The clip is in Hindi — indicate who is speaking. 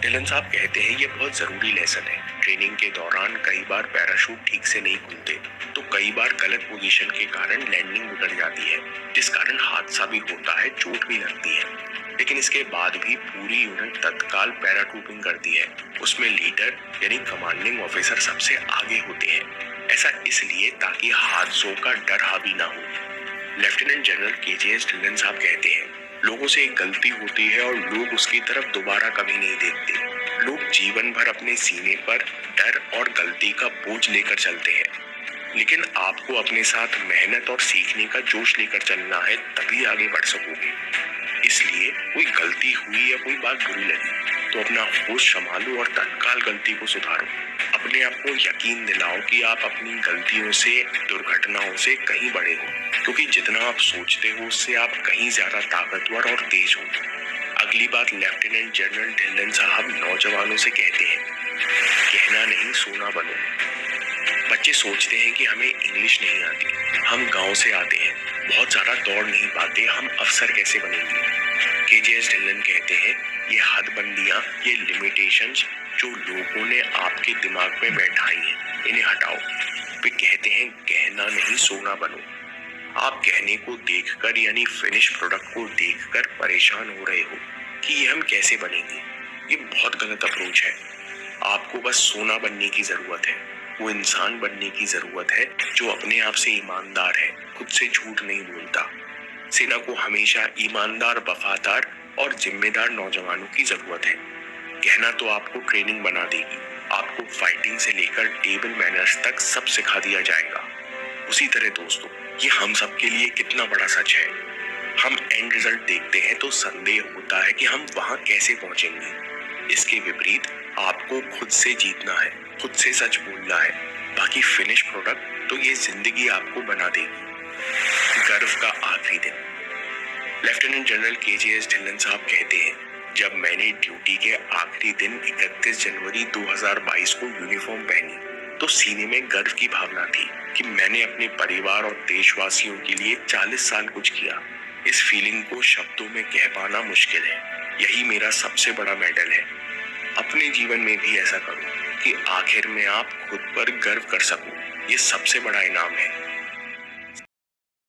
Speaker 1: ढिल्लन साहब कहते हैं ये बहुत जरूरी लेसन है। ट्रेनिंग के दौरान कई बार पैराशूट ठीक से नहीं खुलते, तो कई बार गलत पोजीशन के कारण लैंडिंग बिगड़ जाती है, जिस कारण हादसा भी होता है, चोट भी लगती है। लेकिन इसके बाद भी पूरी यूनिट तत्काल पैराट्रूपिंग करती है। उसमें लीडर यानी कमांडिंग ऑफिसर सबसे आगे होते हैं। ऐसा इसलिए ताकि हादसों का डर हावी ना हो। लेफ्टिनेंट जनरल केजेएस ढिल्लन साहब कहते हैं, लोगों से एक गलती होती है और लोग उसकी तरफ दोबारा कभी नहीं देखते। लोग जीवन भर अपने सीने पर डर और गलती का बोझ लेकर चलते हैं, लेकिन आपको अपने साथ मेहनत और सीखने का जोश लेकर चलना है, तभी आगे बढ़ सकोगे। इसलिए कोई गलती हुई या कोई बात बुरी लगी तो अपना होश संभालो और तत्काल गलती को सुधारो। अपने आप को यकीन दिलाओ कि आप अपनी गलतियों से, दुर्घटनाओं से कहीं बड़े हो, क्योंकि जितना आप सोचते हो उससे आप कहीं ज्यादा ताकतवर और तेज हो। अगली बात लेफ्टिनेंट जनरल ढिल्लन साहब नौजवानों से कहते हैं, कहना नहीं सोना बनो। बच्चे सोचते हैं कि हमें इंग्लिश नहीं आती, हम गांव से आते हैं, बहुत ज्यादा दौड़ नहीं पाते, हम अफसर कैसे बनेंगे। केजेएस ढिल्लन कहते हैं, ये हदबंदियां, ये लिमिटेशंस जो लोगों ने आपके दिमाग में बैठाई हैं, इन्हें हटाओ। वे कहते हैं, कहना नहीं सोना बनो। आप कहने को देखकर यानी फिनिश प्रोडक्ट को देखकर परेशान हो रहे हो कि ये हम कैसे बनेंगे। ये बहुत गलत अप्रोच है। आपको बस सोना बनने की जरूरत है, वो इंसान बनने की जरूरत है जो अपने आप से ईमानदार है, खुद से झूठ नहीं बोलता। सेना को हमेशा ईमानदार, वफादार और जिम्मेदार नौजवानों की जरूरत है। कहना तो आपको ट्रेनिंग बना देगी, आपको फाइटिंग से लेकर टेबल मैनर्स तक सब सिखा दिया जाएगा। उसी तरह दोस्तों, ये हम सब के लिए कितना बड़ा सच है। हम एंड रिजल्ट देखते हैं तो संदेह होता है कि हम वहां कैसे पहुंचेंगे। इसके विपरीत आपको खुद से जीतना है, खुद से सच बोलना है। बाकी फिनिश प्रोडक्ट तो ये जिंदगी आपको बना देगी। गर्व का आखिरी दिन। लेफ्टिनेंट जनरल केजेएस ढिल्लन साहब कहते हैं, जब मैंने ड्यूटी के आखिरी दिन 31 जनवरी 2022 को यूनिफॉर्म पहनी तो सीने में गर्व की भावना थी कि मैंने अपने परिवार और देशवासियों के लिए 40 साल कुछ किया। इस फीलिंग को शब्दों में कह पाना मुश्किल है। यही मेरा सबसे बड़ा मेडल है। अपने जीवन में भी ऐसा करो कि आखिर में आप खुद पर गर्व कर सको। ये सबसे बड़ा इनाम है।